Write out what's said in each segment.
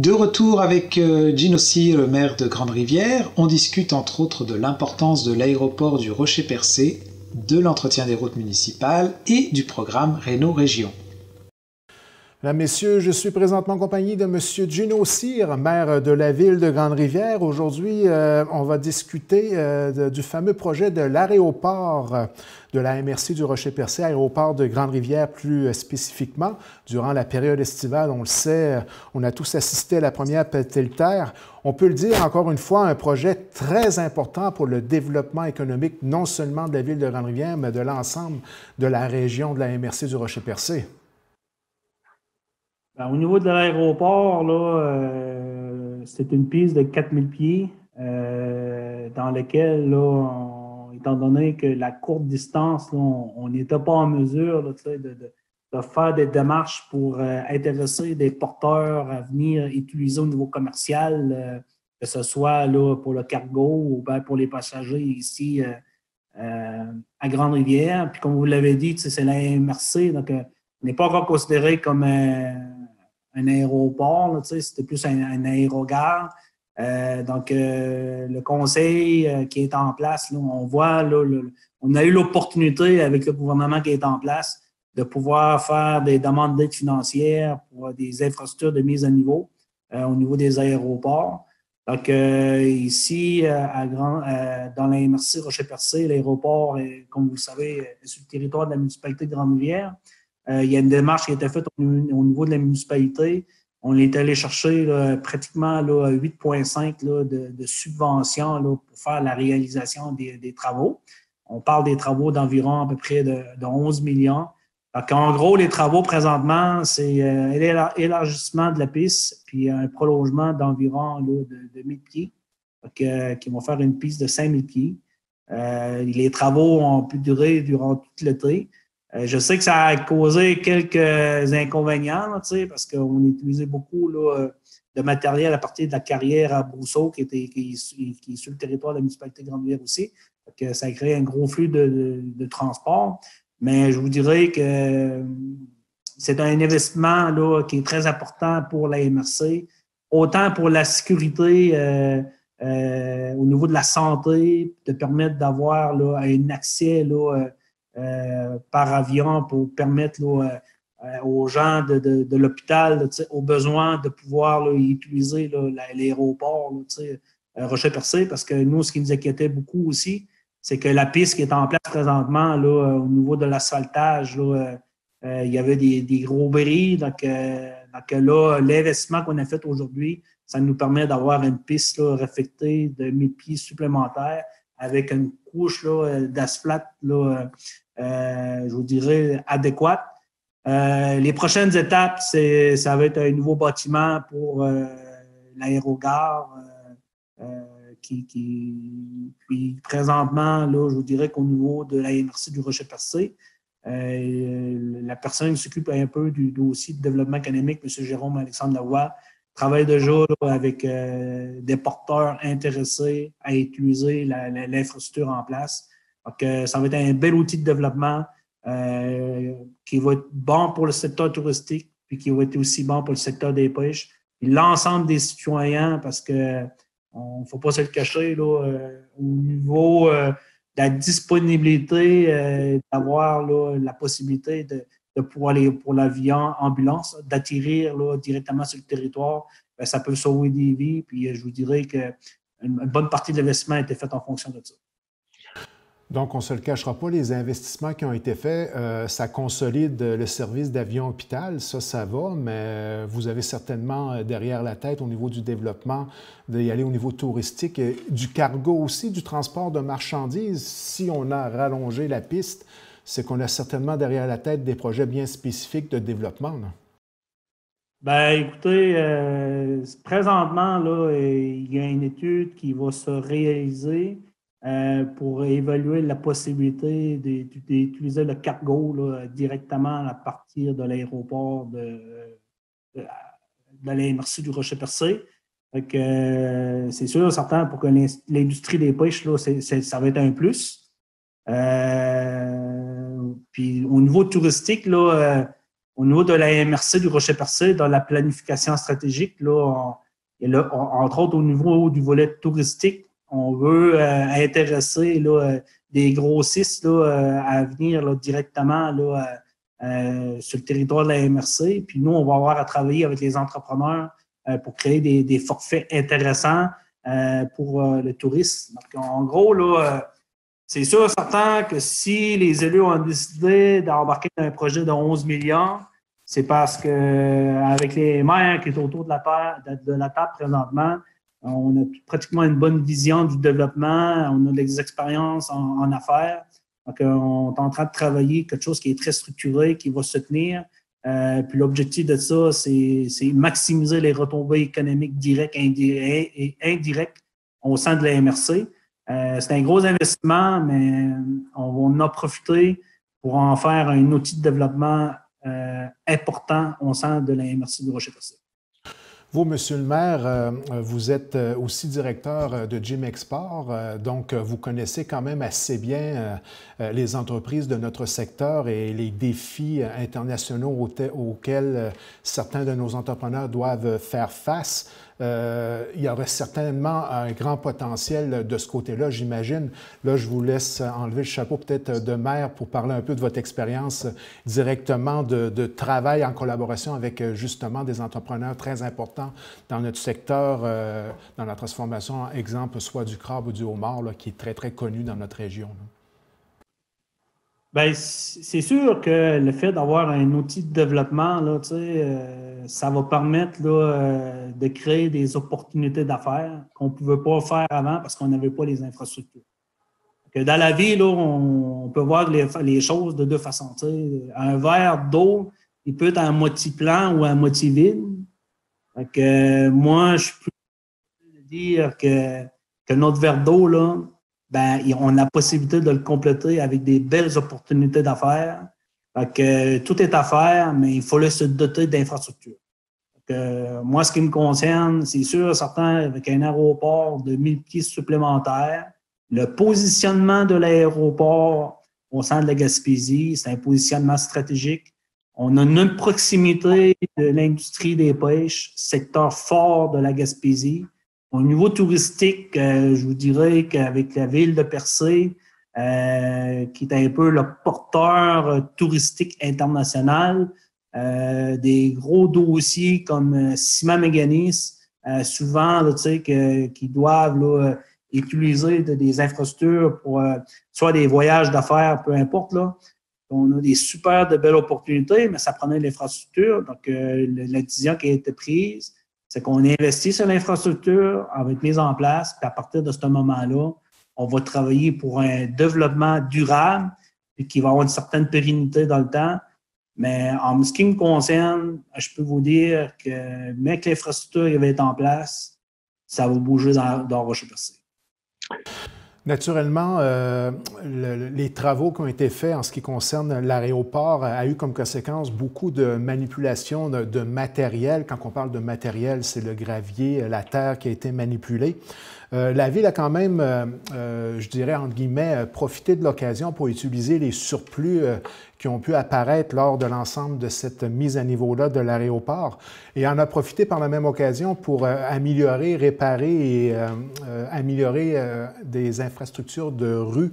De retour avec Gino Cyr, le maire de Grande-Rivière, on discute entre autres de l'importance de l'aéroport du Rocher-Percé, de l'entretien des routes municipales et du programme Réno-Région. Mesdames, Messieurs, je suis présentement en compagnie de M. Gino Cyr, maire de la ville de Grande-Rivière. Aujourd'hui, on va discuter du fameux projet de l'aéroport de la MRC du Rocher-Percé, aéroport de Grande-Rivière plus spécifiquement. Durant la période estivale, on le sait, on a tous assisté à la première pelletère. On peut le dire encore une fois, un projet très important pour le développement économique, non seulement de la ville de Grande-Rivière, mais de l'ensemble de la région de la MRC du Rocher-Percé. Ben, au niveau de l'aéroport, c'est une piste de 4000 pieds dans laquelle, étant donné que la courte distance, on n'était pas en mesure de faire des démarches pour intéresser des porteurs à venir utiliser au niveau commercial, que ce soit pour le cargo ou bien pour les passagers ici à Grande-Rivière. Puis comme vous l'avez dit, c'est la MRC, donc n'est pas encore considéré comme un aéroport, c'était plus un aérogare. Le conseil qui est en place, on voit, on a eu l'opportunité avec le gouvernement qui est en place de pouvoir faire des demandes d'aide financière pour des infrastructures de mise à niveau au niveau des aéroports. Donc, ici, dans la MRC Rocher-Percé, l'aéroport, comme vous le savez, est sur le territoire de la municipalité de Grande-Rivière. Il y a une démarche qui a été faite au niveau de la municipalité. On est allé chercher pratiquement 8,5 de subventions pour faire la réalisation des travaux. On parle des travaux d'environ à peu près de 11 millions. Donc, en gros, les travaux présentement, c'est l'élargissement de la piste puis un prolongement d'environ de 1000 pieds, qui vont faire une piste de 5000 pieds. Les travaux ont pu durer durant tout l'été. Je sais que ça a causé quelques inconvénients, parce qu'on utilisait beaucoup de matériel à partir de la carrière à Brousseau, qui est sur le territoire de la municipalité de Grande-Rivière aussi. Donc, ça a créé un gros flux de transport. Mais je vous dirais que c'est un investissement qui est très important pour la MRC, autant pour la sécurité au niveau de la santé, de permettre d'avoir un accès par avion pour permettre aux gens de l'hôpital, aux besoins de pouvoir utiliser l'aéroport Rocher-Percé, parce que nous, ce qui nous inquiétait beaucoup aussi, c'est que la piste qui est en place présentement au niveau de l'asphaltage, il y avait des gros bris. Donc là, l'investissement qu'on a fait aujourd'hui, ça nous permet d'avoir une piste réfectée de 1000 pieds supplémentaires avec une couche d'asphalte, je vous dirais, adéquate. Les prochaines étapes, ça va être un nouveau bâtiment pour l'aérogare. Puis présentement, je vous dirais qu'au niveau de la MRC du Rocher-Percé, la personne qui s'occupe un peu du dossier de développement économique, M. Jérôme Alexandre Lavoie, travaille déjà avec des porteurs intéressés à utiliser l'infrastructure en place. Donc, ça va être un bel outil de développement qui va être bon pour le secteur touristique, puis qui va être aussi bon pour le secteur des pêches. Puis l'ensemble des citoyens, parce que il ne faut pas se le cacher, au niveau de la disponibilité, d'avoir la possibilité de pouvoir aller pour l'avion ambulance, d'atterrir directement sur le territoire, bien, ça peut sauver des vies. Puis je vous dirais qu'une bonne partie de l'investissement a été faite en fonction de ça. Donc, on ne se le cachera pas, les investissements qui ont été faits, ça consolide le service d'avion-hôpital, ça va, mais vous avez certainement derrière la tête au niveau du développement, d'y aller au niveau touristique, du cargo aussi, du transport de marchandises. Si on a rallongé la piste, c'est qu'on a certainement derrière la tête des projets bien spécifiques de développement. Là. Bien, écoutez, présentement, il y a une étude qui va se réaliser pour évaluer la possibilité d'utiliser le cargo directement à partir de l'aéroport de la MRC du Rocher-Percé. C'est sûr, certain, pour que l'industrie des pêches, ça va être un plus. Puis au niveau touristique, Au niveau de la MRC du Rocher-Percé, dans la planification stratégique, là, entre autres au niveau du volet touristique, on veut intéresser là, des grossistes là, à venir là, directement là, sur le territoire de la MRC. Puis nous, on va avoir à travailler avec les entrepreneurs pour créer des forfaits intéressants pour le tourisme. Donc, en gros, là, c'est sûr certain que si les élus ont décidé d'embarquer dans un projet de 11 millions, c'est parce qu'avec les maires qui sont autour de la table présentement, on a pratiquement une bonne vision du développement, on a des expériences en affaires. Donc, on est en train de travailler quelque chose qui est très structuré, qui va se tenir. Puis l'objectif de ça, c'est maximiser les retombées économiques directes et indirectes au sein de la MRC. C'est un gros investissement, mais on va en profiter pour en faire un outil de développement important au sein de la MRC du Rocher-Percé. Vous, Monsieur le maire, vous êtes aussi directeur de Jim Export, donc vous connaissez quand même assez bien les entreprises de notre secteur et les défis internationaux auxquels certains de nos entrepreneurs doivent faire face. Il y aurait certainement un grand potentiel de ce côté-là, j'imagine. Là, je vous laisse enlever le chapeau peut-être de maire pour parler un peu de votre expérience directement de travail en collaboration avec justement des entrepreneurs très importants dans notre secteur, dans la transformation, exemple, soit du crabe ou du homard, là, qui est très, très connu dans notre région. Bien, c'est sûr que le fait d'avoir un outil de développement, là, ça va permettre là, de créer des opportunités d'affaires qu'on ne pouvait pas faire avant parce qu'on n'avait pas les infrastructures. Dans la vie, là, on peut voir les choses de deux façons. Un verre d'eau, il peut être à moitié plein ou à moitié vide. Moi, je peux dire que notre verre d'eau, là, ben, on a la possibilité de le compléter avec des belles opportunités d'affaires. Tout est à faire, mais il faut se doter d'infrastructures. Moi, ce qui me concerne, c'est sûr, certain, avec un aéroport de 1000 pieds supplémentaires, le positionnement de l'aéroport au sein de la Gaspésie, c'est un positionnement stratégique. On a une proximité de l'industrie des pêches, secteur fort de la Gaspésie. Au niveau touristique, je vous dirais qu'avec la ville de Percé, qui est un peu le porteur touristique international, des gros dossiers comme Ciment Mécanis, souvent là, qui doivent là, utiliser des infrastructures pour soit des voyages d'affaires, peu importe. Là. On a des super de belles opportunités, mais ça prenait l'infrastructure. Donc, la décision qui a été prise, c'est qu'on investit sur l'infrastructure, elle va être mise en place, puis à partir de ce moment-là, on va travailler pour un développement durable et qui va avoir une certaine pérennité dans le temps. Mais en ce qui me concerne, je peux vous dire que même que l'infrastructure va être en place, ça va bouger dans Rocher-Percé. Naturellement, les travaux qui ont été faits en ce qui concerne l'aéroport a eu comme conséquence beaucoup de manipulation de matériel. Quand on parle de matériel, c'est le gravier, la terre qui a été manipulée. La Ville a quand même, je dirais, entre guillemets, profité de l'occasion pour utiliser les surplus qui ont pu apparaître lors de l'ensemble de cette mise à niveau-là de l'aéroport et en a profité par la même occasion pour améliorer, réparer et améliorer des infrastructures de rue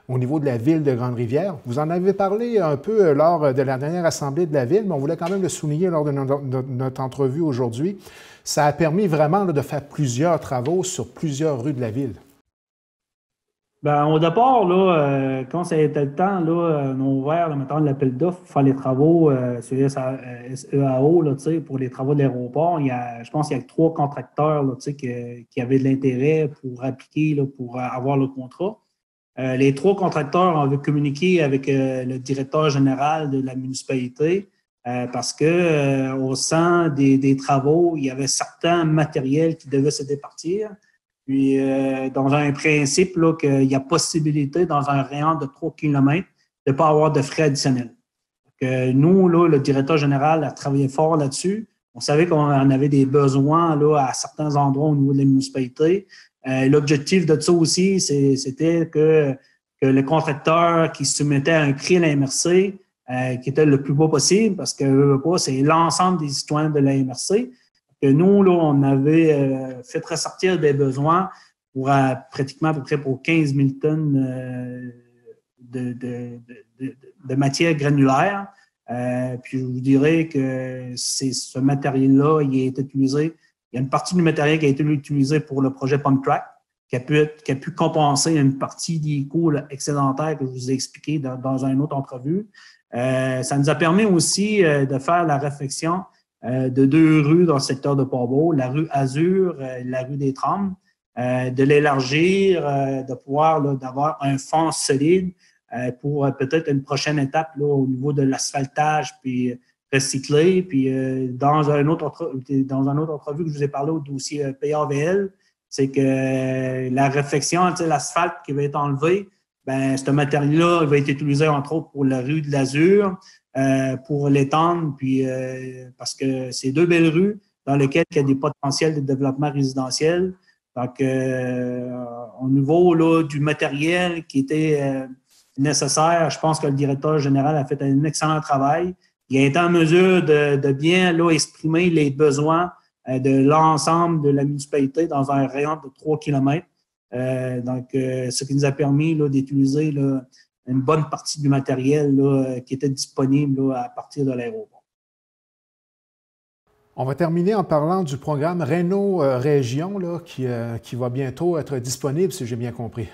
au niveau de la ville de Grande-Rivière. Vous en avez parlé un peu lors de la dernière assemblée de la ville, mais on voulait quand même le souligner lors de notre entrevue aujourd'hui. Ça a permis vraiment là, de faire plusieurs travaux sur plusieurs rues de la ville. Bien, au départ, là, quand ça a été le temps, là, on a ouvert maintenant l'appel d'offres pour faire les travaux sur SEAO là, pour les travaux de l'aéroport. Je pense qu'il y a 3 contracteurs là, qui avaient de l'intérêt pour appliquer, là, pour avoir le contrat. Les 3 contracteurs avaient communiqué avec le directeur général de la municipalité parce que au sein des travaux, il y avait certains matériels qui devaient se départir. Puis, dans un principe, là, qu'il y a possibilité, dans un rayon de 3 km, de ne pas avoir de frais additionnels. Donc, nous, là, le directeur général a travaillé fort là-dessus. On savait qu'on en avait des besoins là, à certains endroits au niveau de la municipalité. L'objectif de ça aussi, c'était que le contracteur qui soumettait un prix à la MRC qui était le plus bas possible parce que c'est l'ensemble des citoyens de la MRC. Que nous, là, on avait fait ressortir des besoins pour pratiquement à peu près pour 15 000 tonnes de matière granulaire. Puis je vous dirais que ce matériel-là, il a été utilisé. Il y a une partie du matériel qui a été utilisé pour le projet Pump Track, qui a pu compenser une partie des coûts excédentaires que je vous ai expliqué dans une autre entrevue. Ça nous a permis aussi de faire la réflexion de 2 rues dans le secteur de Port-Beau, la rue Azur, la rue des Trams, de l'élargir, de pouvoir d'avoir un fond solide pour peut-être une prochaine étape là, au niveau de l'asphaltage puis recycler. Puis dans un autre entrevue que je vous ai parlé au dossier PAVL, c'est que la réflexion, l'asphalte qui va être enlevé, ben ce matériel-là va être utilisé entre autres pour la rue de l'Azur, pour l'étendre, puis parce que c'est 2 belles rues dans lesquelles il y a des potentiels de développement résidentiel. Donc, au niveau là, du matériel qui était nécessaire, je pense que le directeur général a fait un excellent travail. Il a été en mesure de bien là, exprimer les besoins de l'ensemble de la municipalité dans un rayon de 3 km. Donc, ce qui nous a permis d'utiliser une bonne partie du matériel là, qui était disponible là, à partir de l'aéroport. On va terminer en parlant du programme Réno Région là, qui va bientôt être disponible, si j'ai bien compris.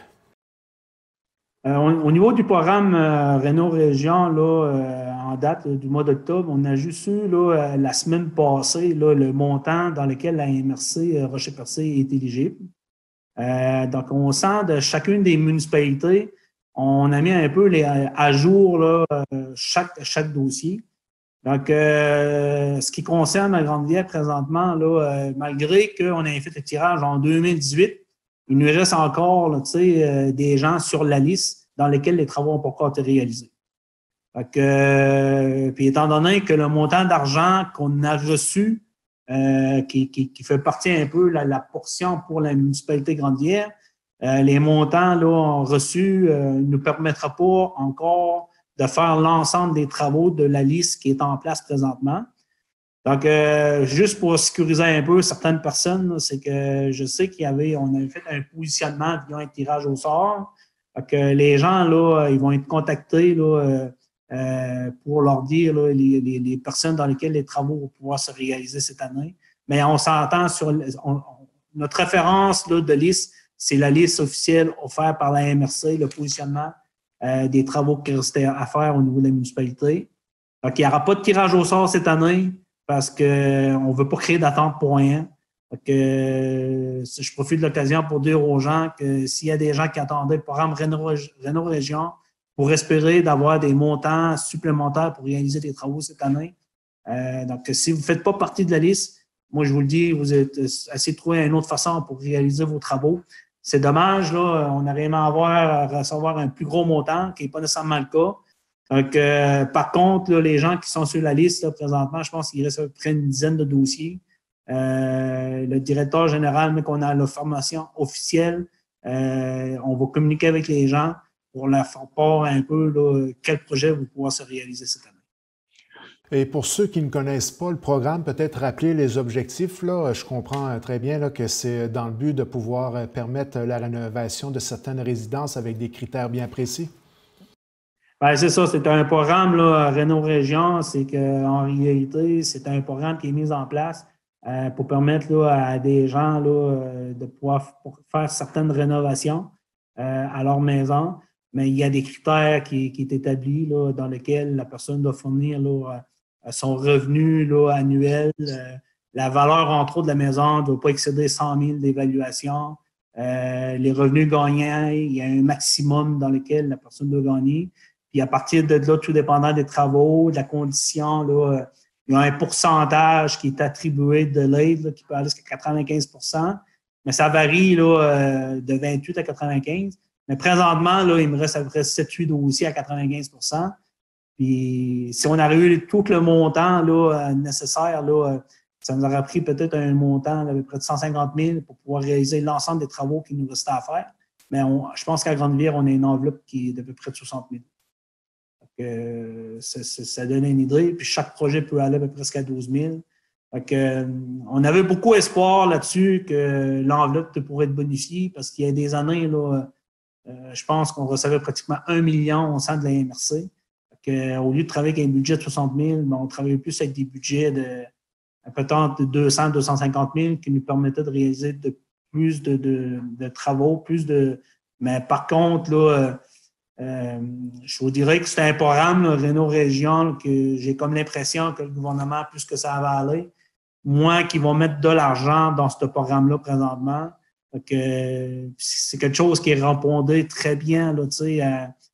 Au niveau du programme Réno Région, là, en date du mois d'octobre, on a juste eu là, la semaine passée là, le montant dans lequel la MRC Rocher-Percé est éligible. Donc, au sein de chacune des municipalités, on a mis un peu à jour là, chaque dossier. Donc, ce qui concerne la Grande-Rivière présentement, là, malgré qu'on ait fait le tirage en 2018, il nous reste encore là, des gens sur la liste dans lesquels les travaux n'ont pas encore été réalisés. Donc, puis étant donné que le montant d'argent qu'on a reçu, qui fait partie un peu la portion pour la municipalité Grande-Rivière, les montants là, reçus ne nous permettra pas encore de faire l'ensemble des travaux de la liste qui est en place présentement. Donc, juste pour sécuriser un peu certaines personnes, c'est que je sais on avait fait un positionnement via un tirage au sort. Donc, les gens, là, ils vont être contactés là, pour leur dire là, les personnes dans lesquelles les travaux vont pouvoir se réaliser cette année. Mais on s'entend sur notre référence là, de liste, c'est la liste officielle offerte par la MRC, le positionnement des travaux qui restaient à faire au niveau de la municipalité. Donc, il n'y aura pas de tirage au sort cette année parce qu'on ne veut pas créer d'attente pour rien. Donc, je profite de l'occasion pour dire aux gens que s'il y a des gens qui attendaient le programme Réno Région pour espérer d'avoir des montants supplémentaires pour réaliser des travaux cette année, donc si vous ne faites pas partie de la liste, moi, je vous le dis, vous êtes essayez de trouver une autre façon pour réaliser vos travaux. C'est dommage, là, on aurait aimé recevoir un plus gros montant, qui n'est pas nécessairement le cas. Donc, par contre, là, les gens qui sont sur la liste là, présentement, je pense qu'il reste à peu près une dizaine de dossiers. Le directeur général, mais qu'on a la formation officielle, on va communiquer avec les gens pour leur faire part un peu là, quel projet va pouvoir se réaliser cette année. Et pour ceux qui ne connaissent pas le programme, peut-être rappeler les objectifs. Là. Je comprends très bien là, que c'est dans le but de pouvoir permettre la rénovation de certaines résidences avec des critères bien précis. Bien, c'est ça, c'est un programme là, Réno Région. C'est qu'en réalité, c'est un programme qui est mis en place pour permettre là, à des gens là, de pouvoir faire certaines rénovations à leur maison. Mais il y a des critères qui est établi là, dans lesquels la personne doit fournir là, son revenu là, annuel. La valeur, entre autres, de la maison ne doit pas excéder 100 000 d'évaluation. Les revenus gagnants, il y a un maximum dans lequel la personne doit gagner. Puis à partir de là, tout dépendant des travaux, de la condition, là, il y a un pourcentage qui est attribué de l'aide qui peut aller jusqu'à 95 %. Mais ça varie là, de 28 à 95. Mais présentement, là, il me reste à peu près 7-8 dossiers à 95 %. Puis si on avait eu tout le montant là, nécessaire, là, ça nous aurait pris peut-être un montant d'à peu près de 150 000 pour pouvoir réaliser l'ensemble des travaux qui nous restait à faire. Mais je pense qu'à Grande-Rivière, on a une enveloppe qui est d'à peu près de 60 000. Ça donne une idée. Puis chaque projet peut aller à peu près jusqu'à 12 000. On avait beaucoup espoir là-dessus que l'enveloppe pourrait être bonifiée parce qu'il y a des années, là, je pense qu'on recevait pratiquement 1 million au sein de la MRC. Au lieu de travailler avec un budget de 60 000, on travaillait plus avec des budgets de peut-être 200 250 000 qui nous permettaient de réaliser plus de travaux, mais par contre, là, je vous dirais que c'est un programme, Réno Région, que j'ai comme l'impression que le gouvernement, plus que ça va aller, moins qu'ils vont mettre de l'argent dans ce programme-là présentement. C'est quelque chose qui répondait très bien là,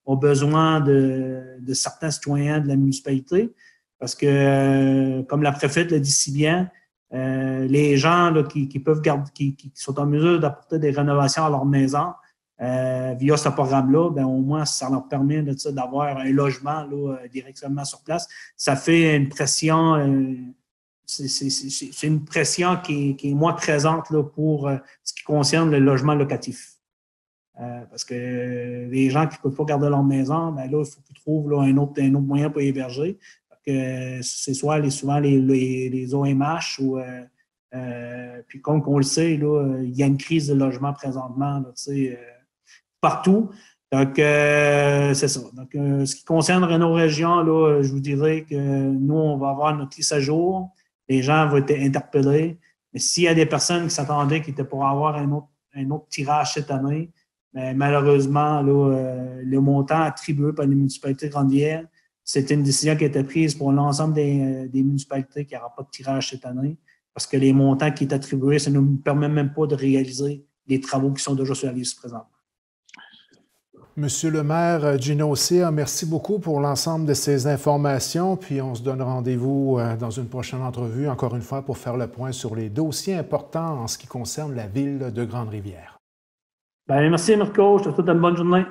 aux besoins de certains citoyens de la municipalité. Parce que, comme la préfète l'a dit si bien, les gens là, qui peuvent garder, qui sont en mesure d'apporter des rénovations à leur maison via ce programme-là, ben, au moins, ça leur permet d'avoir un logement là, directement sur place. Ça fait une pression, c'est une pression qui est moins présente là, pour ce qui concerne le logement locatif. Parce que les gens qui ne peuvent pas garder leur maison, ben là, il faut qu'ils trouvent là, un autre moyen pour héberger. C'est souvent les OMH ou puis comme on le sait, là, il y a une crise de logement présentement là, partout. Donc, c'est ça. Donc, ce qui concerne Réno Région, là, je vous dirais que nous, on va avoir notre liste à jour. Les gens vont être interpellés. Mais s'il y a des personnes qui s'attendaient qui étaient pour avoir un autre tirage cette année, mais malheureusement, là, le montant attribué par les municipalités de Grande-Rivière, c'était une décision qui a été prise pour l'ensemble des municipalités qui n'aura pas de tirage cette année, parce que les montants qui sont attribués, ça ne nous permet même pas de réaliser les travaux qui sont déjà sur la liste présentement. Monsieur le maire Gino Cyr, merci beaucoup pour l'ensemble de ces informations, puis on se donne rendez-vous dans une prochaine entrevue, encore une fois, pour faire le point sur les dossiers importants en ce qui concerne la ville de Grande-Rivière. Merci Mirko, je te souhaite une bonne journée.